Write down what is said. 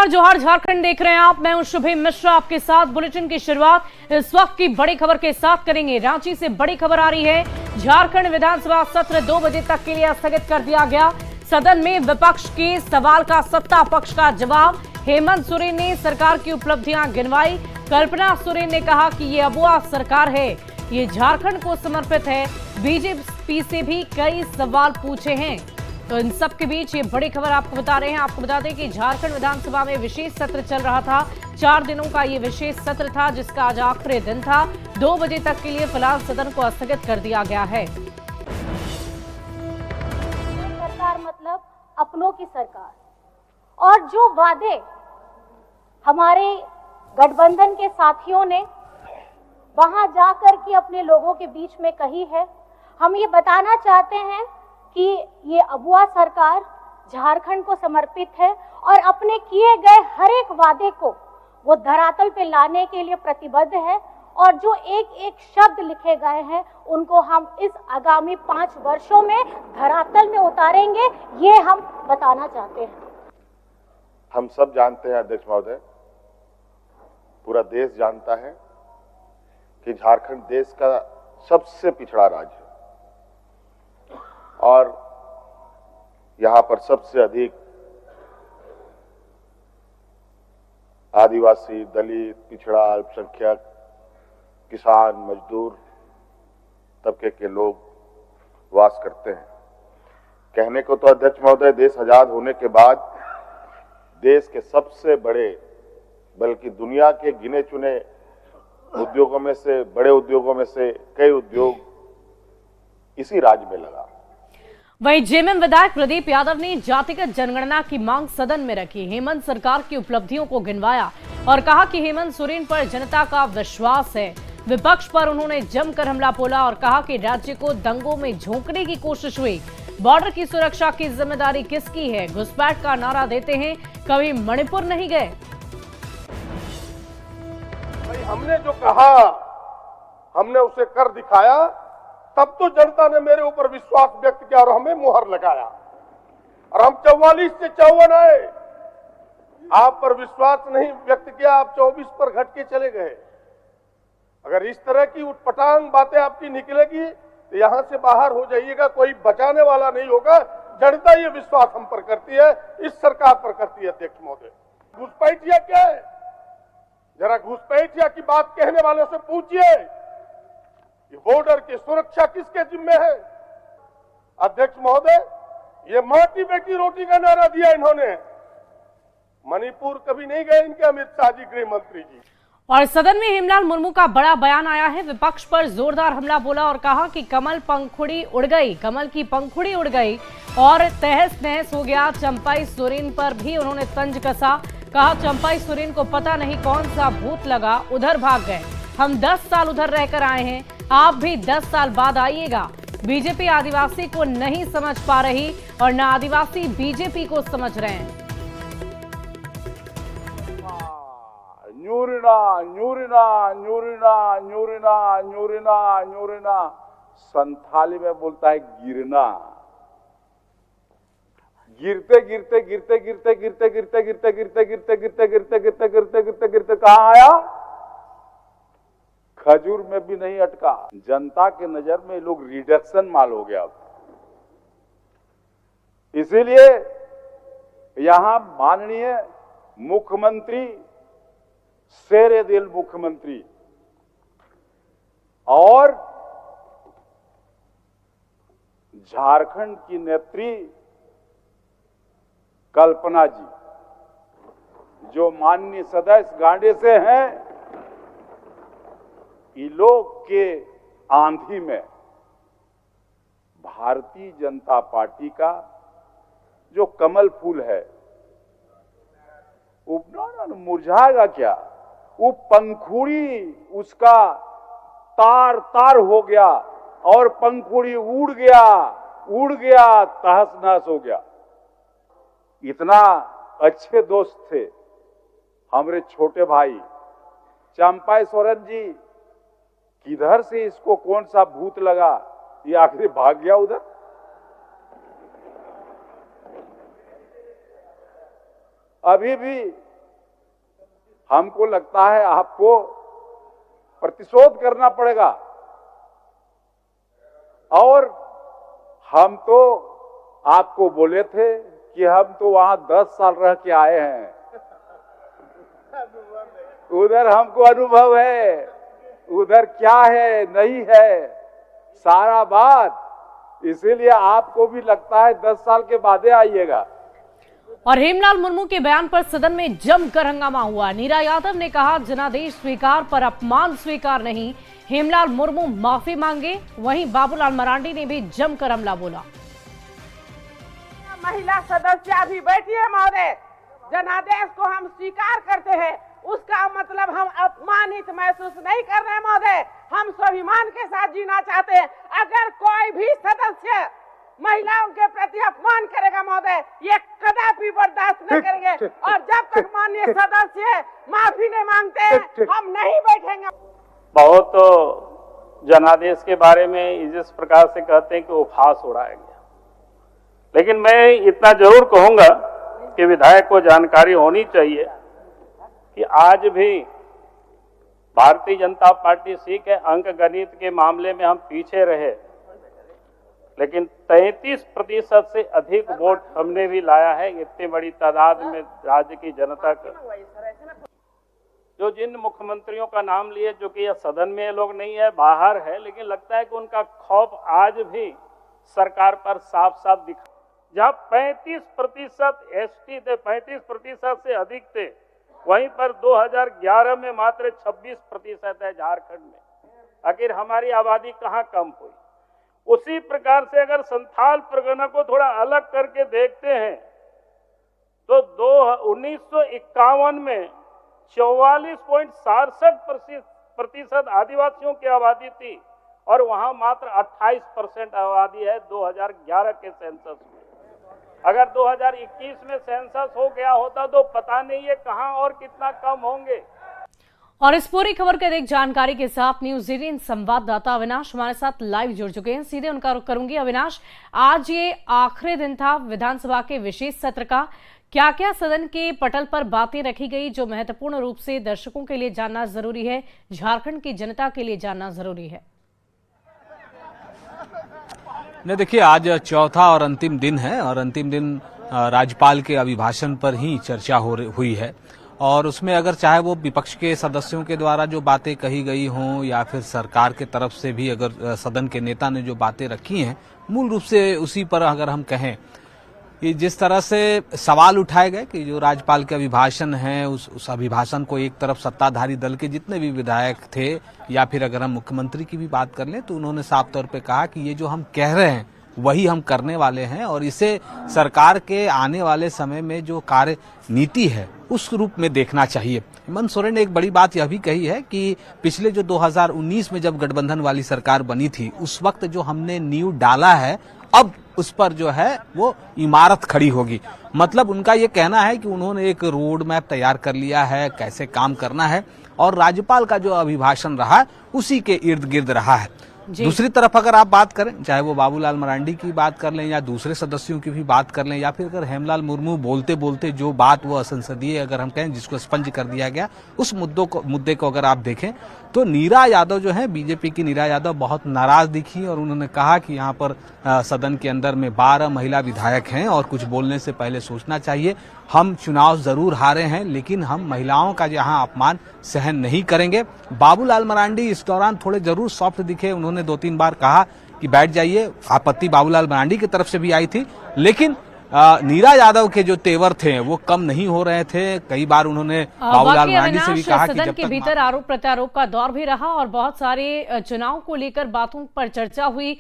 जोहार झारखंड देख रहे हैं आप। मैं हूं शुभम मिश्रा आपके साथ। बुलेटिन की शुरुआत इस वक्त की बड़ी खबर के साथ करेंगे। रांची से बड़ी खबर आ रही है। झारखंड विधानसभा सत्र 2 बजे तक के लिए स्थगित कर दिया गया। सदन में विपक्ष के सवाल का सत्ता पक्ष का जवाब। हेमंत सोरेन ने सरकार की उपलब्धियां गिनवाई। कल्पना सोरेन ने कहा कि ये अबुआ सरकार है, ये झारखंड को समर्पित है। बीजेपी से भी कई सवाल पूछे हैं। तो इन सब के बीच ये बड़ी खबर आपको बता रहे हैं। आपको बता दें कि झारखंड विधानसभा में विशेष सत्र चल रहा था। 4 दिनों का ये विशेष सत्र था, जिसका आज आखिरी दिन था। 2 बजे तक के लिए फिलहाल सदन को स्थगित कर दिया गया है। सरकार मतलब अपनों की सरकार, और जो वादे हमारे गठबंधन के साथियों ने वहां जाकर के अपने लोगों के बीच में कही है, हम ये बताना चाहते हैं कि ये अबुआ सरकार झारखंड को समर्पित है और अपने किए गए हर एक वादे को वो धरातल पे लाने के लिए प्रतिबद्ध है। और जो एक एक शब्द लिखे गए हैं उनको हम इस आगामी 5 वर्षों में धरातल में उतारेंगे, ये हम बताना चाहते हैं। हम सब जानते हैं अध्यक्ष महोदय, पूरा देश जानता है कि झारखंड देश का सबसे पिछड़ा राज्य है और यहां पर सबसे अधिक आदिवासी, दलित, पिछड़ा, अल्पसंख्यक, किसान, मजदूर तबके के लोग वास करते हैं। कहने को तो अध्यक्ष महोदय, देश आजाद होने के बाद देश के सबसे बड़े, बल्कि दुनिया के गिने चुने उद्योगों में से, बड़े उद्योगों में से कई उद्योग इसी राज्य में लगा। वहीं जेएमएम विधायक प्रदीप यादव ने जातिगत जनगणना की मांग सदन में रखी। हेमंत सरकार की उपलब्धियों को गिनवाया और कहा कि हेमंत सोरेन पर जनता का विश्वास है। विपक्ष पर उन्होंने जमकर हमला बोला और कहा कि राज्य को दंगों में झोंकने की कोशिश हुई। बॉर्डर की सुरक्षा की जिम्मेदारी किसकी है? घुसपैठ का नारा देते हैं, कभी मणिपुर नहीं गए। भाई हमने जो कहा, हमने उसे कर दिखाया, तब तो जनता ने मेरे ऊपर विश्वास व्यक्त किया और हमें मुहर लगाया और हम 44 से 54 आए। आप पर विश्वास नहीं व्यक्त किया, आप 24 पर घट के चले गए। अगर इस तरह की उटपटांग बातें आपकी निकलेगी तो यहां से बाहर हो जाइएगा, कोई बचाने वाला नहीं होगा। जनता ये विश्वास हम पर करती है, इस सरकार पर करती है। अध्यक्ष महोदय, घुसपैठिया क्या है? जरा घुसपैठिया की बात कहने वालों से पूछिए, बॉर्डर की सुरक्षा किसके जिम्मे है? अध्यक्ष महोदय, ये मां की बेटी रोटी का नारा दिया इन्होंने। मणिपुर कभी नहीं गए इनके अमित शाह जी, गृह मंत्री जी। और सदन में हेमलाल मुर्मू का बड़ा बयान आया है। विपक्ष पर जोरदार हमला बोला और कहा कि कमल पंखुड़ी उड़ गई, कमल की पंखुड़ी उड़ गई और तहस नहस हो गया। चंपाई सोरेन पर भी उन्होंने तंज कसा। कहा चंपाई सोरेन को पता नहीं कौन सा भूत लगा, उधर भाग गए। हम 10 साल उधर रहकर आए हैं, आप भी 10 साल बाद आइएगा। बीजेपी आदिवासी को नहीं समझ पा रही और न आदिवासी बीजेपी को समझ रहे हैं। न्यूरिना न्यूरिना न्यूरिना न्यूरिना न्यूरिना न्यूरिना, संथाली में बोलता है गिरना। गिरते गिरते गिरते गिरते गिरते गिरते गिरते गिरते गिरते गिरते गिरते गिरते गिरते गिरते गिरते कहां आया? खजूर में भी नहीं अटका। जनता के नजर में लोग रिडक्शन माल हो गया। इसीलिए यहां माननीय मुख्यमंत्री, शेरे दिल मुख्यमंत्री और झारखंड की नेत्री कल्पना जी, जो माननीय सदस्य गांडे से हैं, ये लोग के आंधी में भारतीय जनता पार्टी का जो कमल फूल है वो मुरझाएगा क्या? वो पंखुड़ी उसका तार तार हो गया और पंखुड़ी उड़ गया, तहस नहस हो गया। इतना अच्छे दोस्त थे हमारे छोटे भाई चंपाई सोरेन जी, किधर से इसको कौन सा भूत लगा, ये आखिर भाग गया उधर। अभी भी हमको लगता है आपको प्रतिशोध करना पड़ेगा। और हम तो आपको बोले थे कि हम तो वहां 10 साल रह के आए हैं, उधर हमको अनुभव है, उधर क्या है नहीं है सारा बात, इसीलिए आपको भी लगता है 10 साल के बाद आइएगा। और हेमलाल मुर्मू के बयान पर सदन में जमकर हंगामा हुआ। नीरा यादव ने कहा जनादेश स्वीकार पर अपमान स्वीकार नहीं, हेमलाल मुर्मू माफी मांगे। वहीं बाबूलाल मरांडी ने भी जमकर हमला बोला। महिला सदस्य भी बैठी है महोदय, जनादेश को हम स्वीकार करते हैं, उसका मतलब हम अपमानित महसूस नहीं कर रहे हैं महोदय, हम स्वाभिमान के साथ जीना चाहते हैं। अगर कोई भी सदस्य महिलाओं के प्रति अपमान करेगा महोदय, ये कदापि बर्दाश्त नहीं करेंगे। और जब तक माननीय सदस्य माफी नहीं मांगते हैं, हम नहीं बैठेंगे। बहुत जनादेश के बारे में जिस प्रकार से कहते हैं कि उपहास उड़ाया गया, लेकिन मैं इतना जरूर कहूंगा कि विधायक को जानकारी होनी चाहिए कि आज भी भारतीय जनता पार्टी सीख है, अंक गणित के मामले में हम पीछे रहे, लेकिन 33% से अधिक वोट हमने भी लाया है इतनी बड़ी तादाद में राज्य की जनता का। जो जिन मुख्यमंत्रियों का नाम लिए, जो कि यह सदन में लोग नहीं है, बाहर है, लेकिन लगता है कि उनका खौफ आज भी सरकार पर साफ साफ दिखा। जहां 35% एसटी थे, 35% से अधिक थे, वहीं पर 2011 में मात्र 26% है झारखंड में। आखिर हमारी आबादी कहां कम हुई? उसी प्रकार से अगर संथाल परगना को थोड़ा अलग करके देखते हैं तो 1951 में 44.67% आदिवासियों की आबादी थी और वहां मात्र 28% आबादी है 2011 के सेंसस में। अगर 2021 में सेंसस हो गया होता तो पता नहीं है कहां और कितना कम होंगे। और इस पूरी खबर की अधिक जानकारी के साथ न्यूज 18 संवाददाता अविनाश हमारे साथ लाइव जुड़ चुके हैं। सीधे उनका रुख करूंगी। अविनाश, आज ये आखिरी दिन था विधानसभा के विशेष सत्र का, क्या क्या सदन के पटल पर बातें रखी गई जो महत्वपूर्ण रूप से दर्शकों के लिए जानना जरूरी है, झारखंड की जनता के लिए जानना जरूरी है? नहीं, देखिए, आज चौथा और अंतिम दिन है और अंतिम दिन राज्यपाल के अभिभाषण पर ही चर्चा हुई है। और उसमें अगर चाहे वो विपक्ष के सदस्यों के द्वारा जो बातें कही गई हों या फिर सरकार के तरफ से भी अगर सदन के नेता ने जो बातें रखी हैं, मूल रूप से उसी पर अगर हम कहें कि जिस तरह से सवाल उठाए गए कि जो राज्यपाल के अभिभाषण हैं, उस अभिभाषण को एक तरफ सत्ताधारी दल के जितने भी विधायक थे या फिर अगर हम मुख्यमंत्री की भी बात कर लें तो उन्होंने साफ तौर पे कहा कि ये जो हम कह रहे हैं वही हम करने वाले हैं और इसे सरकार के आने वाले समय में जो कार्य नीति है उस रूप में देखना चाहिए। हेमंत सोरेन ने एक बड़ी बात यह भी कही है कि पिछले जो 2019 में जब गठबंधन वाली सरकार बनी थी उस वक्त जो हमने नींव डाला है अब उस पर जो है वो इमारत खड़ी होगी। मतलब उनका ये कहना है कि उन्होंने एक रोड मैप तैयार कर लिया है कैसे काम करना है और राज्यपाल का जो अभिभाषण रहा उसी के इर्द गिर्द रहा है। दूसरी तरफ अगर आप बात करें, चाहे वो बाबूलाल मरांडी की बात कर लें या दूसरे सदस्यों की भी बात कर लें या फिर अगर हेमलाल मुर्मू बोलते बोलते जो बात वो असंसदीय अगर हम कहें जिसको स्पंज कर दिया गया उस मुद्दे को अगर आप देखें तो नीरा यादव जो है, बीजेपी की नीरा यादव बहुत नाराज दिखी और उन्होंने कहा कि यहाँ पर सदन के अंदर में 12 महिला विधायक हैं और कुछ बोलने से पहले सोचना चाहिए। हम चुनाव जरूर हारे हैं लेकिन हम महिलाओं का यहाँ अपमान सहन नहीं करेंगे। बाबूलाल मरांडी इस दौरान थोड़े जरूर सॉफ्ट दिखे, उन्होंने 2-3 बार कहा कि बैठ जाइए। आपत्ति बाबूलाल मरांडी की तरफ से भी आई थी लेकिन नीरा यादव के जो तेवर थे वो कम नहीं हो रहे थे। कई बार उन्होंने बाबूलाल मरांडी से भी कहा कि सदन के भीतर आरोप प्रत्यारोप का दौर भी रहा और बहुत सारे चुनाव को लेकर बातों पर चर्चा हुई।